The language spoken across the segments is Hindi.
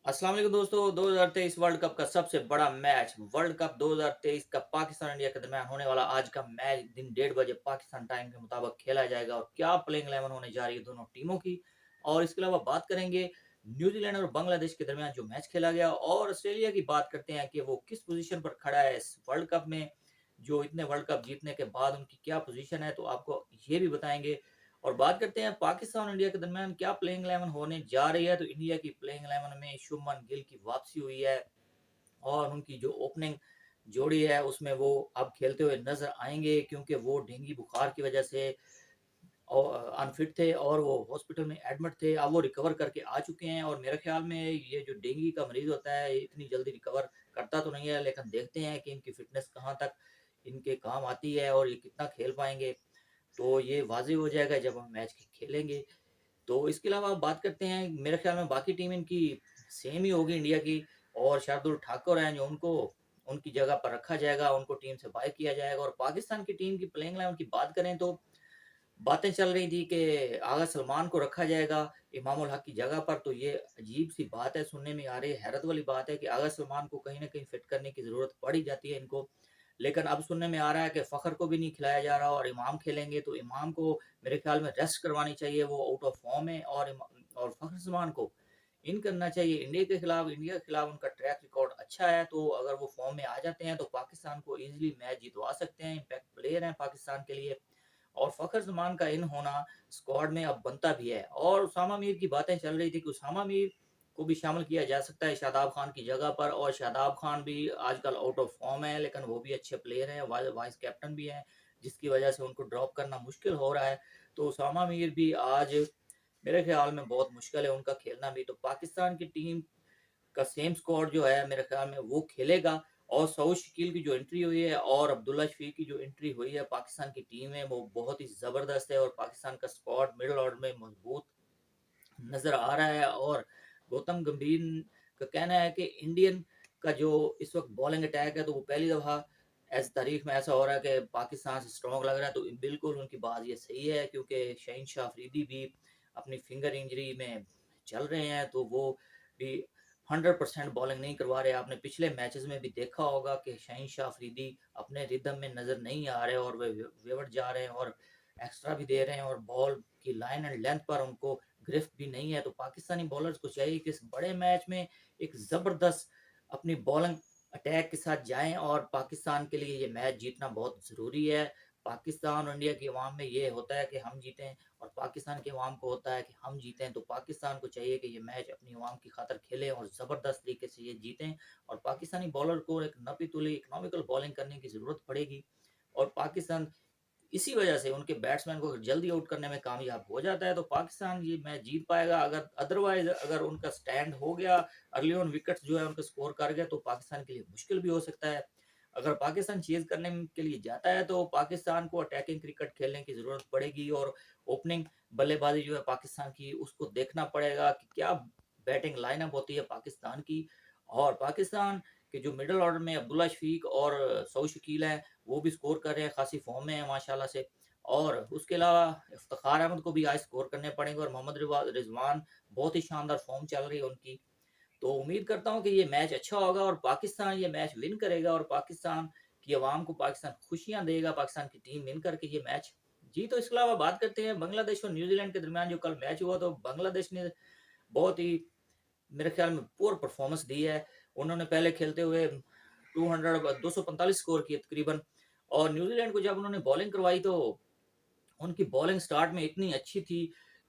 अस्सलाम वालेकुम दोस्तों। 2023 वर्ल्ड कप का सबसे बड़ा मैच वर्ल्ड कप 2023 का पाकिस्तान इंडिया के दरमियान होने वाला आज का मैच दिन 1:30 बजे पाकिस्तान टाइम के मुताबिक खेला जाएगा। और क्या प्लेइंग 11 होने जा रही है दोनों टीमों की। और इसके अलावा बात करेंगे न्यूजीलैंड और बांग्लादेश के दरमियान जो मैच खेला गया, और ऑस्ट्रेलिया की बात करते हैं कि वो किस पोजीशन पर खड़ा है इस वर्ल्ड कप में। जो इतने वर्ल्ड कप जीतने के बाद उनकी क्या पोजीशन है, तो आपको ये भी बताएंगे। और बात करते हैं पाकिस्तान और इंडिया के दरमियान क्या प्लेइंग 11 होने जा रही है। तो इंडिया की प्लेइंग 11 में शुभमन गिल की वापसी हुई है, और उनकी जो ओपनिंग जोड़ी है उसमें वो अब खेलते हुए नजर आएंगे, क्योंकि वो डेंगू बुखार की वजह से अनफिट थे और वो हॉस्पिटल में एडमिट थे। अब वो रिकवर करके आ चुके हैं, और मेरे ख्याल में ये जो डेंगू का मरीज होता है ये इतनी जल्दी रिकवर करता तो नहीं है, लेकिन देखते हैं कि इनकी फिटनेस कहाँ तक इनके काम आती है और ये कितना खेल पाएंगे। तो ये वाज़ेह हो जाएगा जब हम मैच खेलेंगे। तो इसके अलावा आप बात करते हैं, मेरे ख्याल में बाकी टीम इनकी सेम ही होगी इंडिया की। और शार्दुल ठाकुर हैं जो उनको उनकी जगह पर रखा जाएगा, उनको टीम से बाय किया जाएगा। और पाकिस्तान की टीम की प्लेइंग 11 की बात करें तो बातें चल रही थी कि आगा सलमान को रखा जाएगा इमामुल हक की जगह पर। तो ये अजीब सी बात है, सुनने में आ रही है, हैरत वाली बात है कि आगा सलमान को कहीं ना कहीं फिट करने की जरूरत पड़ ही जाती है इनको। लेकिन अब सुनने में आ रहा है कि फखर को भी नहीं खिलाया जा रहा और इमाम खेलेंगे। तो इमाम को मेरे ख्याल में रेस्ट करवानी चाहिए, वो आउट ऑफ फॉर्म है। और फखर जमान को इन करना चाहिए इंडिया के खिलाफ। इंडिया के खिलाफ उनका ट्रैक रिकॉर्ड अच्छा है, तो अगर वो फॉर्म में आ जाते हैं तो पाकिस्तान को इजीली मैच जितवा सकते हैं। इम्पैक्ट प्लेयर हैं पाकिस्तान के लिए। और फ़खर ज़मान का इन होना स्क्वाड में अब बनता भी है। और उसामा मीर की बातें चल रही थी कि उसामा मीर को भी शामिल किया जा सकता है शादाब खान की जगह पर। और शादाब खान भी आजकल आउट ऑफ फॉर्म है, लेकिन वो भी अच्छे प्लेयर हैं, वाइस कैप्टन भी हैं, जिसकी वजह से उनको ड्रॉप करना मुश्किल हो रहा है। तो उसामा मीर भी आज मेरे ख्याल में बहुत मुश्किल है उनका खेलना भी। तो पाकिस्तान की टीम का सेम स्क्वाड जो है मेरे ख्याल में वो खेलेगा। और सऊद शकील की जो एंट्री हुई है और अब्दुल्ला शफीक की जो एंट्री हुई है पाकिस्तान की टीम में, वो बहुत ही ज़बरदस्त है। और पाकिस्तान का स्क्वाड मिडल ऑर्डर में मजबूत नज़र आ रहा है। और गौतम गंभीर का कहना है कि इंडियन का जो इस वक्त बॉलिंग अटैक है, तो वो पहली दफ़ा ऐसी तारीख में ऐसा हो रहा है कि पाकिस्तान से स्ट्रॉन्ग लग रहा है। तो बिल्कुल उनकी बात ये सही है, क्योंकि शहीन शाह अफरीदी भी अपनी फिंगर इंजरी में चल रहे हैं, तो वो भी 100% बॉलिंग नहीं करवा रहे। आपने पिछले मैचेस में भी देखा होगा कि शहीन शाह अफरीदी अपने रिदम में नज़र नहीं आ रहे, और वे वेवट जा रहे हैं और एक्स्ट्रा भी दे रहे हैं, और बॉल की लाइन एंड लेंथ पर उनको गिरफ्त भी नहीं है। तो पाकिस्तानी बॉलर्स को चाहिए कि इस बड़े मैच में एक ज़बरदस्त अपनी बॉलिंग अटैक के साथ जाएं, और पाकिस्तान के लिए ये मैच जीतना बहुत ज़रूरी है। पाकिस्तान और इंडिया की अवाम में ये होता है कि हम जीतें, और पाकिस्तान की अवाम को होता है कि हम जीतें। तो पाकिस्तान को चाहिए कि ये मैच अपनी अवाम की खातर खेलें और ज़बरदस्त तरीके से ये जीतें। और पाकिस्तानी बॉलर को एक नपी तुली इकनॉमिकल बॉलिंग करने की ज़रूरत पड़ेगी। और पाकिस्तान इसी वजह से उनके बैट्समैन को जल्दी आउट करने में कामयाब हो जाता है। तो पाकिस्तान ये मैच जीत पाएगा। अगर अदरवाइज अगर उनका स्टैंड हो गया, अर्ली ऑन विकेट्स जो है उनका स्कोर कर गया, तो पाकिस्तान के लिए मुश्किल भी हो सकता है। अगर पाकिस्तान चेज करने के लिए जाता है तो पाकिस्तान को अटैकिंग क्रिकेट खेलने की जरूरत पड़ेगी। और ओपनिंग बल्लेबाजी जो है पाकिस्तान की, उसको देखना पड़ेगा कि क्या बैटिंग लाइनअप होती है पाकिस्तान की। और पाकिस्तान के जो मिडल ऑर्डर में अब्दुल्ला शफीक और सऊद शकील हैं, वो भी स्कोर कर रहे हैं, खासी फॉर्म में है माशाल्लाह से। और उसके अलावा इफ्तिखार अहमद को भी आज स्कोर करने पड़ेंगे, और मोहम्मद रिजवान बहुत ही शानदार फॉर्म चल रही है उनकी। तो उम्मीद करता हूँ कि ये मैच अच्छा होगा और पाकिस्तान ये मैच विन करेगा, और पाकिस्तान की आवाम को पाकिस्तान खुशियां देगा, पाकिस्तान की टीम विन करके ये मैच। जी, तो इसके अलावा बात करते हैं बांग्लादेश और न्यूजीलैंड के दरमियान जो कल मैच हुआ, तो बांग्लादेश ने बहुत ही मेरे ख्याल में पुअर परफॉर्मेंस दी है। उन्होंने पहले खेलते हुए 245 स्कोर किए तकरीबन। और न्यूजीलैंड को जब उन्होंने बॉलिंग करवाई, तो उनकी बॉलिंग स्टार्ट में इतनी अच्छी थी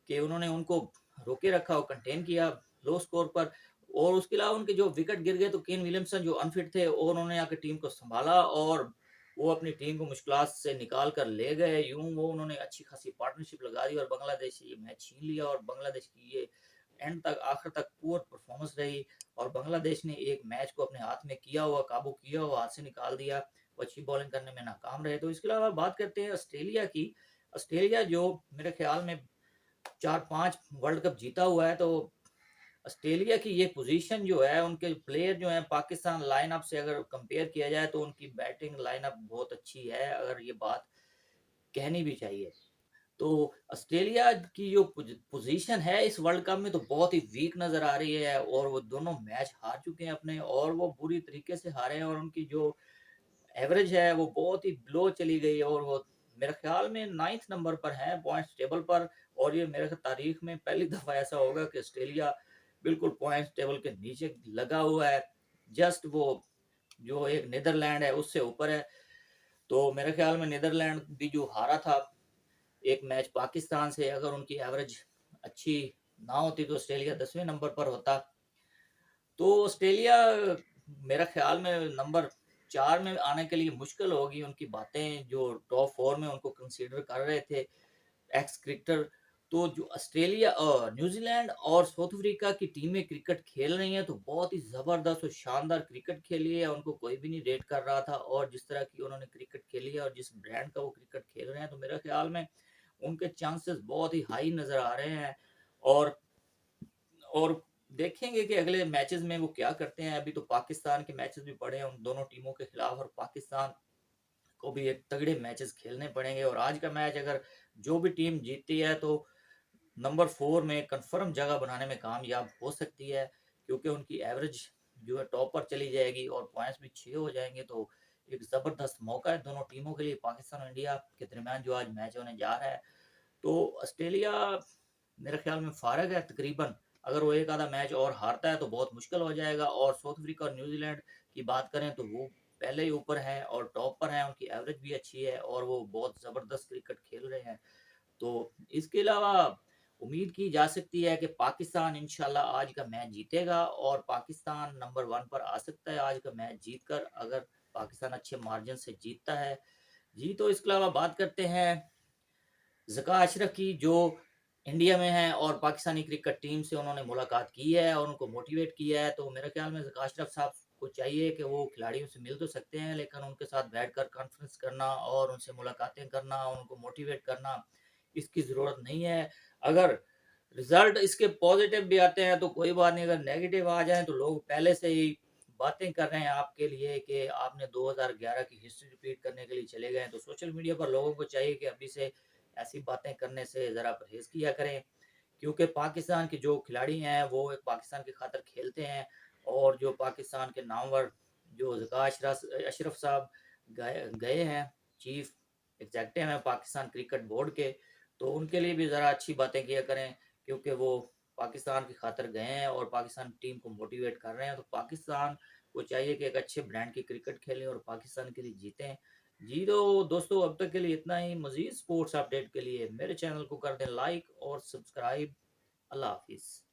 कि उन्होंने उनको रोके रखा और कंटेन किया लो स्कोर पर। और उसके अलावा उनके जो विकेट गिर गए, तो केन विलियमसन जो अनफिट थे, और उन्होंने आकर टीम को संभाला, और वो अपनी टीम को मुश्किलात से निकाल कर ले गए। यूं वो उन्होंने अच्छी खासी पार्टनरशिप लगा दी, और बांग्लादेश ये मैच छीन लिया। और बांग्लादेश की ये एंड तक आखिर तक पुअर परफॉर्मेंस रही, और बांग्लादेश ने एक मैच को अपने हाथ में किया हुआ, काबू किया हुआ, हाथ से निकाल दिया। वो अच्छी बॉलिंग करने में नाकाम रहे। तो इसके अलावा बात करते हैं ऑस्ट्रेलिया की। ऑस्ट्रेलिया जो मेरे ख्याल में 4-5 वर्ल्ड कप जीता हुआ है, तो ऑस्ट्रेलिया की ये पोजीशन जो है, उनके प्लेयर जो हैं पाकिस्तान लाइनअप से अगर कंपेयर किया जाए, तो उनकी बैटिंग लाइनअप बहुत अच्छी है, अगर ये बात कहनी भी चाहिए। तो ऑस्ट्रेलिया की जो पोजीशन है इस वर्ल्ड कप में तो बहुत ही वीक नज़र आ रही है, और वो दोनों मैच हार चुके हैं अपने, और वो बुरी तरीके से हारे हैं, और उनकी जो एवरेज है वो बहुत ही लो चली गई है, और वो मेरे ख्याल में 9th नंबर पर है पॉइंट्स टेबल पर। और ये मेरे तारीख में पहली दफ़ा ऐसा होगा कि ऑस्ट्रेलिया बिल्कुल पॉइंट्स टेबल के नीचे लगा हुआ है। जस्ट वो जो एक नीदरलैंड है उससे ऊपर है। तो मेरे ख्याल में नीदरलैंड भी जो हारा था एक मैच पाकिस्तान से, अगर उनकी एवरेज अच्छी ना होती तो ऑस्ट्रेलिया 10वें नंबर पर होता। तो ऑस्ट्रेलिया मेरा ख्याल में नंबर 4 में आने के लिए मुश्किल होगी। उनकी बातें जो टॉप 4 में उनको कंसीडर कर रहे थे एक्स क्रिकेटर। तो जो ऑस्ट्रेलिया न्यूजीलैंड और साउथ अफ्रीका की टीमें क्रिकेट खेल रही हैं तो बहुत ही ज़बरदस्त और शानदार क्रिकेट खेली है, उनको कोई भी नहीं रेट कर रहा था। और जिस तरह की उन्होंने क्रिकेट खेली है और जिस ब्रांड का वो क्रिकेट खेल रहे हैं, तो मेरे ख्याल में उनके चांसेस बहुत ही हाई नज़र आ रहे हैं। और और देखेंगे कि अगले मैचेस में वो क्या करते हैं। अभी तो पाकिस्तान के मैचेस भी पड़े हैं उन दोनों टीमों के खिलाफ, और पाकिस्तान को भी एक तगड़े मैचेस खेलने पड़ेंगे। और आज का मैच अगर जो भी टीम जीतती है तो नंबर 4 में कंफर्म जगह बनाने में कामयाब हो सकती है, क्योंकि उनकी एवरेज जो है टॉप पर चली जाएगी और पॉइंट्स भी 6 हो जाएंगे। तो एक ज़बरदस्त मौका है दोनों टीमों के लिए, पाकिस्तान और इंडिया के दरमियान जो आज मैच होने जा रहा है। तो ऑस्ट्रेलिया मेरे ख्याल में फारग है तकरीबन। अगर वो एक आधा मैच और हारता है तो बहुत मुश्किल हो जाएगा। और साउथ अफ्रीका और न्यूजीलैंड की बात करें तो वो पहले ही ऊपर हैं और टॉप पर हैं, उनकी एवरेज भी अच्छी है और वो बहुत ज़बरदस्त क्रिकेट खेल रहे हैं। तो इसके अलावा उम्मीद की जा सकती है कि पाकिस्तान इंशाल्लाह आज का मैच जीतेगा और पाकिस्तान नंबर 1 पर आ सकता है आज का मैच जीतकर, अगर पाकिस्तान अच्छे मार्जिन से जीतता है। जी, तो इसके अलावा बात करते हैं ज़का अशरफ की, जो इंडिया में हैं और पाकिस्तानी क्रिकेट टीम से उन्होंने मुलाकात की है और उनको मोटिवेट किया है। तो मेरे ख्याल में ज़का अशरफ साहब को चाहिए कि वो खिलाड़ियों से मिल तो सकते हैं, लेकिन उनके साथ बैठकर कॉन्फ्रेंस करना और उनसे मुलाकातें करना और उनको मोटिवेट करना, इसकी ज़रूरत नहीं है। अगर रिजल्ट इसके पॉजिटिव भी आते हैं तो कोई बात नहीं, अगर नेगेटिव आ जाएँ तो लोग पहले से ही बातें कर रहे हैं आपके लिए कि आपने 2011 की हिस्ट्री रिपीट करने के लिए चले गए हैं। तो सोशल मीडिया पर लोगों को चाहिए कि अभी से ऐसी बातें करने से ज़रा परहेज़ किया करें, क्योंकि पाकिस्तान के जो खिलाड़ी हैं वो एक पाकिस्तान की खातिर खेलते हैं। और जो पाकिस्तान के नामवर जो ज़का अशरफ साहब गए गए हैं, चीफ एग्जेक्टिव हैं पाकिस्तान क्रिकेट बोर्ड के, तो उनके लिए भी ज़रा अच्छी बातें किया करें, क्योंकि वो पाकिस्तान की खातिर गए हैं और पाकिस्तान टीम को मोटिवेट कर रहे हैं। तो पाकिस्तान को चाहिए कि एक अच्छे ब्रांड की क्रिकेट खेलें और पाकिस्तान के लिए जीतें। जी, तो दोस्तों अब तक के लिए इतना ही। मज़ीद स्पोर्ट्स अपडेट के लिए मेरे चैनल को कर दें लाइक और सब्सक्राइब। अल्लाह हाफ़िज़।